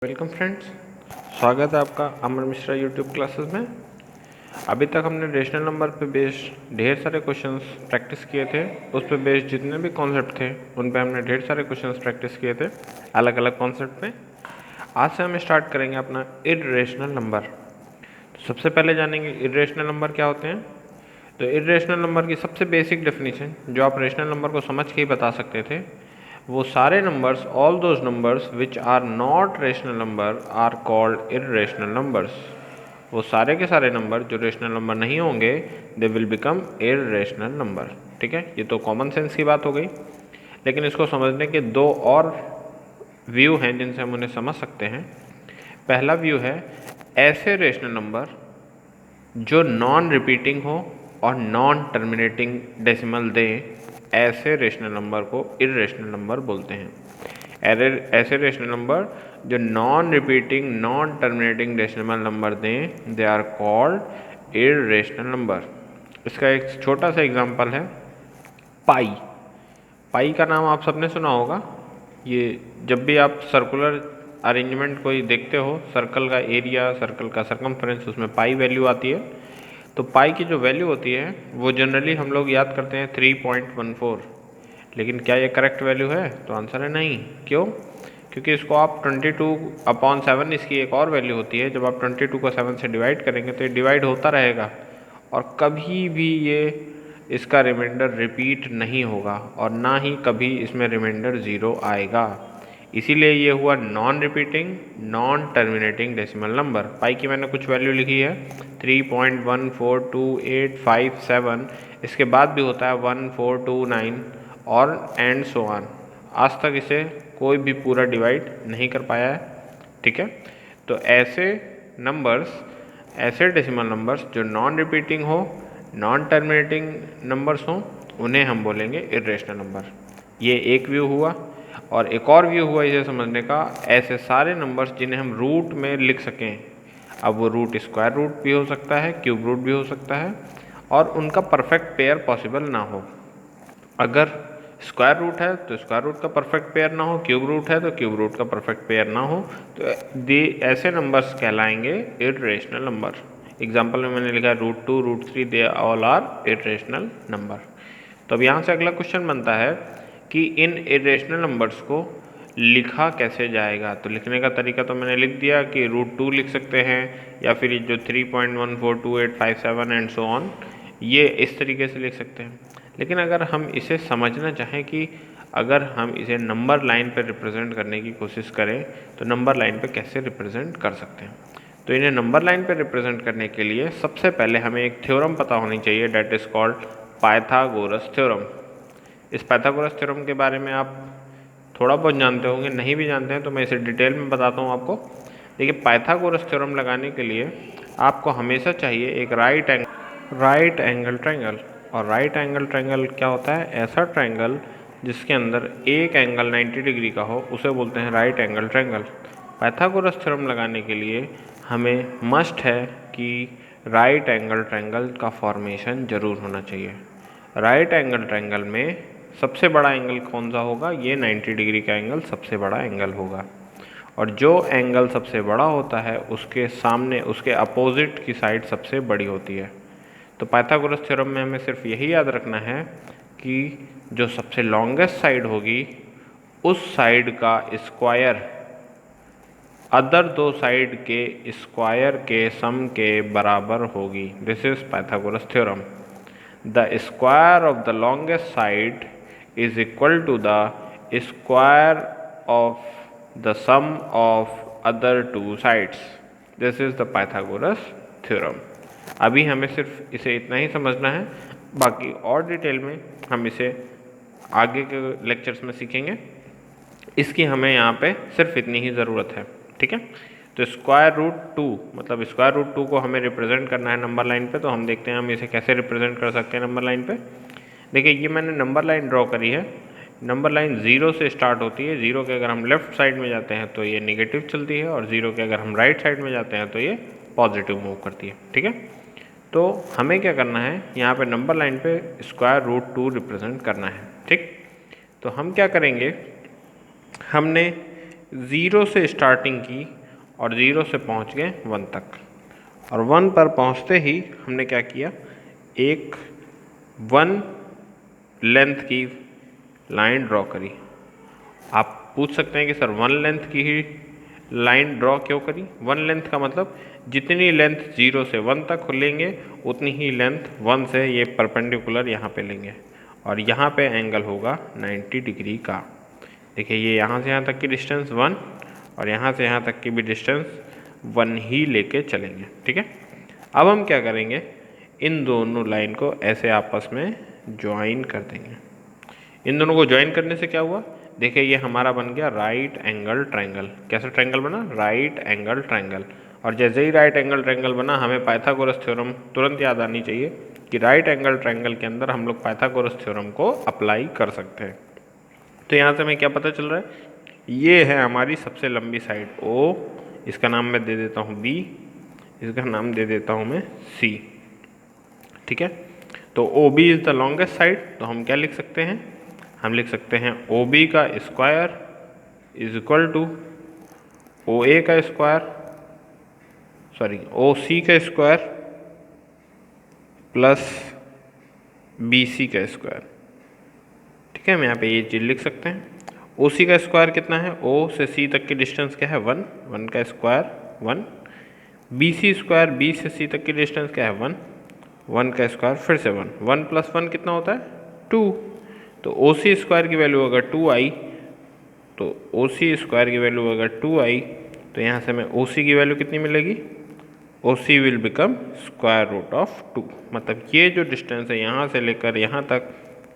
Welcome friends, स्वागत है आपका अमर मिश्रा यूट्यूब क्लासेस में। अभी तक हमने रेशनल नंबर पे बेस्ड ढेर सारे क्वेश्चंस प्रैक्टिस किए थे। उस पे बेस्ड जितने भी कॉन्सेप्ट थे उन पे हमने ढेर सारे क्वेश्चंस प्रैक्टिस किए थे अलग अलग कॉन्सेप्ट में। आज से हम स्टार्ट करेंगे अपना इर्रेशनल नंबर। तो सबसे पहले जानेंगे इर्रेशनल नंबर क्या होते हैं। तो इर्रेशनल नंबर की सबसे बेसिक डेफिनेशन जो आप रेशनल नंबर को समझ के ही बता सकते थे, वो सारे numbers, all those numbers which are not rational number are called irrational numbers. वो सारे के सारे नंबर जो रेशनल नंबर नहीं होंगे they will become irrational number. ठीक है, ये तो कॉमन सेंस की बात हो गई। लेकिन इसको समझने के दो और व्यू हैं जिनसे हम उन्हें समझ सकते हैं। पहला व्यू है ऐसे रेशनल नंबर जो नॉन रिपीटिंग हो और नॉन टर्मिनेटिंग डेसिमल दें, ऐसे रेशनल नंबर को इर्रेशनल नंबर बोलते हैं। ऐसे रेशनल नंबर जो non repeating non terminating decimal number दें, they are called irrational number. इसका एक छोटा सा एग्जांपल है पाई। पाई का नाम आप सबने सुना होगा। ये जब भी आप सर्कुलर अरेंजमेंट कोई देखते हो, सर्कल का एरिया, सर्कल का सरकमफ्रेंस, उसमें पाई वैल्यू आती है। तो पाई की जो वैल्यू होती है वो जनरली हम लोग याद करते हैं 3.14। लेकिन क्या ये करेक्ट वैल्यू है? तो आंसर है नहीं। क्यों? क्योंकि इसको आप 22/7, इसकी एक और वैल्यू होती है। जब आप 22 को 7 से डिवाइड करेंगे तो ये डिवाइड होता रहेगा और कभी भी ये इसका रिमाइंडर रिपीट नहीं होगा और ना ही कभी इसमें रिमाइंडर 0 आएगा। इसीलिए ये हुआ non repeating non terminating decimal number. Pi की मैंने कुछ वैल्यू लिखी है 3.142857। इसके बाद भी होता है 1429 और एंड सो ऑन। आज तक इसे कोई भी पूरा डिवाइड नहीं कर पाया है। ठीक है, तो ऐसे नंबर्स, ऐसे डेसिमल नंबर्स जो नॉन रिपीटिंग हो, नॉन टर्मिनेटिंग नंबर्स हों, उन्हें हम बोलेंगे इर्रेशनल नंबर। ये एक व्यू हुआ। और एक और व्यू हुआ इसे समझने का, ऐसे सारे नंबर्स जिन्हें हम रूट में लिख सकें। अब वो रूट स्क्वायर रूट भी हो सकता है, क्यूब रूट भी हो सकता है, और उनका परफेक्ट पेयर पॉसिबल ना हो। अगर स्क्वायर रूट है तो स्क्वायर रूट का परफेक्ट पेयर ना हो, क्यूब रूट है तो क्यूब रूट का परफेक्ट पेयर ना हो, तो ऐसे नंबर्स कहलाएंगे इर्रेशनल नंबर। एग्जाम्पल में मैंने लिखा है √2, √3, they all are irrational number. तो अब यहाँ से अगला क्वेश्चन बनता है कि इन इर्रेशनल नंबर्स को लिखा कैसे जाएगा। तो लिखने का तरीका तो मैंने लिख दिया कि √2 लिख सकते हैं, या फिर जो 3.142857 एंड सो ऑन, ये इस तरीके से लिख सकते हैं। लेकिन अगर हम इसे समझना चाहें कि अगर हम इसे नंबर लाइन पर रिप्रेजेंट करने की कोशिश करें तो नंबर लाइन पर कैसे रिप्रेजेंट कर सकते हैं। तो इन्हें नंबर लाइन पर रिप्रेजेंट करने के लिए सबसे पहले हमें एक थ्योरम पता होनी चाहिए, that is called Pythagoras theorem. इस पाइथागोरस थ्योरम के बारे में आप थोड़ा बहुत जानते होंगे, नहीं भी जानते हैं तो मैं इसे डिटेल में बताता हूँ आपको। देखिए, पाइथागोरस थ्योरम लगाने के लिए आपको हमेशा चाहिए एक राइट एंगल ट्रायंगल। और राइट एंगल ट्रायंगल क्या होता है? ऐसा ट्रायंगल जिसके अंदर एक एंगल 90 डिग्री का हो उसे बोलते हैं right angle triangle. Pythagoras theorem लगाने के लिए हमें मस्ट है कि राइट एंगल ट्रायंगल का फॉर्मेशन जरूर होना चाहिए। राइट एंगल ट्रायंगल में सबसे बड़ा एंगल कौन सा होगा? ये 90 डिग्री का एंगल सबसे बड़ा एंगल होगा। और जो एंगल सबसे बड़ा होता है उसके सामने, उसके अपोजिट की साइड सबसे बड़ी होती है। तो पाइथागोरस थ्योरम में हमें सिर्फ यही याद रखना है कि जो सबसे लॉन्गेस्ट साइड होगी उस साइड का स्क्वायर अदर दो साइड के स्क्वायर के सम के बराबर होगी। This is Pythagoras theorem. The square of the longest side is equal to the square of the sum of other two sides. This is the Pythagoras theorem. अभी हमें सिर्फ इसे इतना ही समझना है, बाकी और डिटेल में हम इसे आगे के लेक्चर्स में सीखेंगे। इसकी हमें यहाँ पे सिर्फ इतनी ही ज़रूरत है। ठीक है, तो √2 मतलब √2 को हमें रिप्रेजेंट करना है नंबर लाइन पे। तो हम देखते हैं हम इसे कैसे रिप्रेजेंट कर सकते हैं नंबर लाइन पे। देखिए, ये मैंने नंबर लाइन ड्रॉ करी है। नंबर लाइन 0 से स्टार्ट होती है। 0 के अगर हम लेफ्ट साइड में जाते हैं तो ये निगेटिव चलती है, और 0 के अगर हम राइट साइड में जाते हैं तो ये पॉजिटिव मूव करती है। ठीक है, तो हमें क्या करना है, यहाँ पे नंबर लाइन पे √2 रिप्रेजेंट करना है। ठीक, तो हम क्या करेंगे, हमने 0 से स्टार्टिंग की और 0 से पहुंच गए 1 तक, और 1 पर पहुंचते ही हमने क्या किया, एक 1 लेंथ की लाइन ड्रॉ करी। आप पूछ सकते हैं कि सर 1 लेंथ की ही लाइन ड्रॉ क्यों करी? 1 लेंथ का मतलब जितनी लेंथ 0 से 1 तक लेंगे उतनी ही लेंथ 1 से ये परपेंडिकुलर यहाँ पे लेंगे, और यहाँ पे एंगल होगा 90 डिग्री का। देखिए ये यहाँ से यहाँ तक की डिस्टेंस 1 और यहाँ से यहाँ तक की भी डिस्टेंस 1 ही लेके चलेंगे, ठीक है। अब हम क्या करेंगे, इन दोनों लाइन को ऐसे आपस में ज्वाइन कर देंगे। इन दोनों को ज्वाइन करने से क्या हुआ, देखिए ये हमारा बन गया राइट एंगल ट्रायंगल। कैसा ट्रायंगल बना? Right angle triangle. और जैसे ही राइट एंगल ट्रायंगल बना, हमें पाइथागोरस थ्योरम तुरंत याद आनी चाहिए कि राइट एंगल ट्रायंगल के अंदर हम लोग पाइथागोरस थ्योरम को अप्लाई कर सकते हैं। तो यहाँ से हमें क्या पता चल रहा है, ये है हमारी सबसे लंबी साइड O, इसका नाम मैं दे देता हूँ B, इसका नाम दे देता हूँ मैं C, ठीक है। तो OB is the longest side, तो हम क्या लिख सकते हैं, हम लिख सकते हैं OB का square is equal to OA का स्क्वायर, सॉरी OC का स्क्वायर प्लस BC का स्क्वायर, ठीक है। हम यहाँ पे ये चीज़ लिख सकते हैं। OC का स्क्वायर कितना है, O से C तक की डिस्टेंस क्या है 1, 1 का स्क्वायर 1। BC स्क्वायर B से C तक की डिस्टेंस क्या है 1, 1 का स्क्वायर फिर से 1, 1 प्लस 1 कितना होता है 2। तो OC स्क्वायर की वैल्यू अगर 2i, तो OC स्क्वायर की वैल्यू अगर 2i, तो यहाँ से हमें OC की वैल्यू कितनी मिलेगी, OC will become square root of 2। मतलब ये जो डिस्टेंस है यहाँ से लेकर यहाँ तक,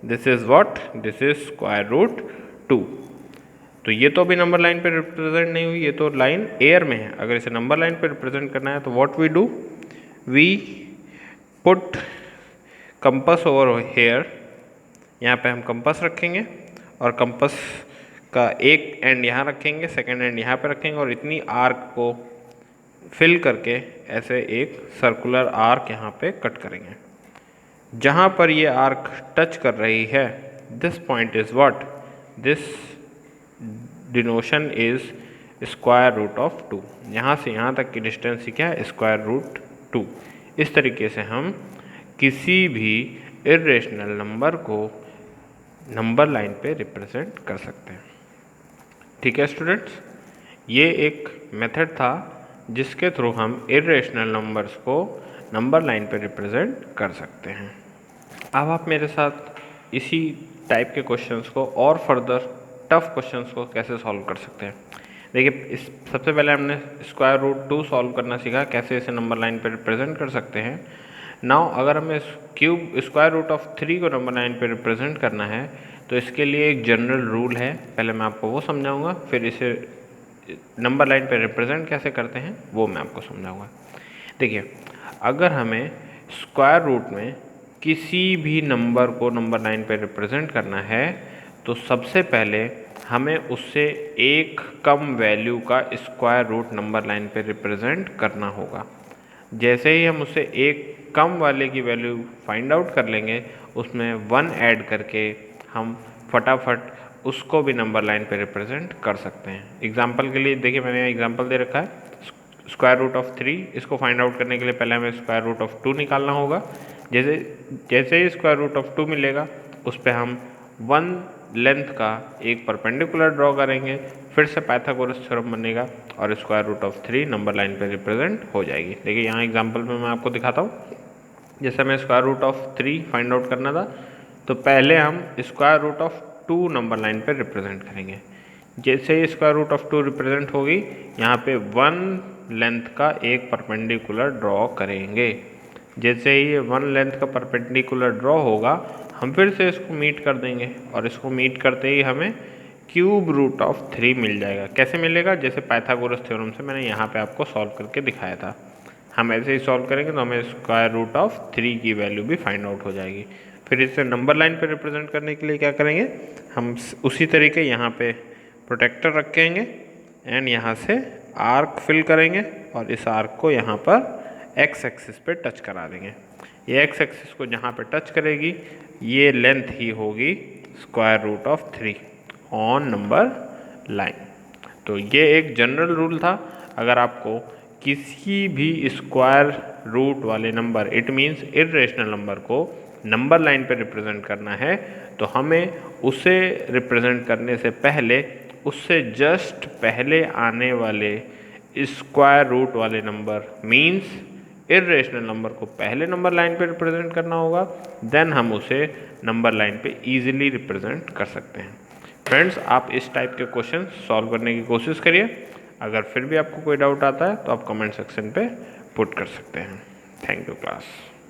this is what, this is square root 2। तो ये तो अभी नंबर लाइन पे रिप्रेजेंट नहीं हुई, ये तो लाइन एयर में है। अगर इसे नंबर लाइन पे रिप्रेजेंट करना है तो what we do, we put compass over here, यहाँ पे हम कंपस रखेंगे और कंपस का एक एंड यहाँ रखेंगे, सेकेंड एंड यहाँ पे रखेंगे, और इतनी आर्क को फिल करके ऐसे एक सर्कुलर आर्क यहाँ पे कट करेंगे। जहाँ पर ये आर्क टच कर रही है, this point is what, this denotation is square root of 2। यहाँ से यहाँ तक की डिस्टेंस क्या है, स्क्वायर रूट 2। इस तरीके से हम किसी भी इर्रेशनल नंबर को नंबर लाइन पे रिप्रेजेंट कर सकते हैं, ठीक है स्टूडेंट्स। ये एक मेथड था जिसके थ्रू हम इर्रेशनल नंबर्स को नंबर लाइन पे रिप्रेजेंट कर सकते हैं। अब आप मेरे साथ इसी टाइप के क्वेश्चंस को और फर्दर टफ क्वेश्चंस को कैसे सॉल्व कर सकते हैं। देखिए इस सबसे पहले हमने स्क्वायर रूट 2 सॉल्व करना सीखा, कैसे इसे नंबर लाइन पे रिप्रेजेंट कर सकते हैं। नाउ अगर हमें क्यूब स्क्वायर रूट ऑफ 3 को नंबर लाइन पे रिप्रेजेंट करना है, तो इसके लिए एक जनरल रूल है, पहले मैं आपको वो समझाऊंगा, फिर इसे नंबर लाइन पे रिप्रेजेंट कैसे करते हैं वो मैं आपको समझाऊंगा। देखिए अगर हमें स्क्वायर रूट में किसी भी नंबर को नंबर लाइन पे रिप्रेजेंट करना है, तो सबसे पहले हमें उससे एक कम वैल्यू का स्क्वायर रूट नंबर लाइन पे रिप्रेजेंट करना होगा। जैसे ही हम उससे एक कम वाले की वैल्यू फाइंड आउट कर लेंगे, उसमें 1 ऐड करके हम फटाफट उसको भी नंबर लाइन पे रिप्रेजेंट कर सकते हैं। एग्जांपल के लिए देखिए मैंने एग्जांपल दे रखा है स्क्वायर रूट ऑफ 3, इसको फाइंड आउट करने के लिए पहले हमें स्क्वायर रूट ऑफ 2 निकालना होगा। जैसे ही स्क्वायर रूट ऑफ 2 मिलेगा, उस पर हम 1 लेंथ का एक परपेंडिकुलर ड्रॉ करेंगे, फिर से पाइथागोरस थ्योरम बनेगा और square root of 3 number line पे रिप्रेजेंट हो जाएगी। देखिए यहाँ एग्जांपल में मैं आपको दिखाता हूँ। जैसे हमें square root of 3 find out करना था, तो पहले हम square root of 2 number line पे रिप्रेजेंट करेंगे। जैसे ही स्क्वायर रूट ऑफ 2 रिप्रेजेंट होगी, यहाँ पे 1 लेंथ का एक परपेंडिकुलर ड्रॉ करेंगे। जैसे ही ये 1 लेंथ का परपेंडिकुलर ड्रॉ होगा, हम फिर से इसको मीट कर देंगे, और इसको मीट करते ही हमें क्यूब रूट ऑफ 3 मिल जाएगा। कैसे मिलेगा, जैसे पाइथागोरस थ्योरम से मैंने यहाँ पे आपको सॉल्व करके दिखाया था। हम ऐसे ही सॉल्व करेंगे तो हमें स्क्वायर रूट ऑफ 3 की वैल्यू भी फाइंड आउट हो जाएगी। फिर इसे नंबर लाइन पे रिप्रेजेंट करने के लिए क्या करेंगे, हम उसी तरीके यहाँ पे प्रोटेक्टर रखेंगे एंड यहाँ से आर्क फिल करेंगे, और इस आर्क को यहाँ पर एक्स एक्सिस पे टच करा देंगे। ये एक्स एक्सिस को जहाँ पे टच करेगी, ये लेंथ ही होगी square root of 3 on number line. तो ये एक जनरल रूल था। अगर आपको किसी भी स्क्वायर रूट वाले number, it means irrational number को नंबर लाइन पे रिप्रेजेंट करना है, तो हमें उसे रिप्रेजेंट करने से पहले उससे जस्ट पहले आने वाले स्क्वायर रूट वाले नंबर मीन्स इर्रेशनल नंबर को पहले नंबर लाइन पे रिप्रेजेंट करना होगा, देन हम उसे नंबर लाइन पे इजीली रिप्रेजेंट कर सकते हैं। फ्रेंड्स, आप इस टाइप के क्वेश्चन सॉल्व करने की कोशिश करिए। अगर फिर भी आपको कोई डाउट आता है तो आप कमेंट सेक्शन पे पुट कर सकते हैं। Thank you class.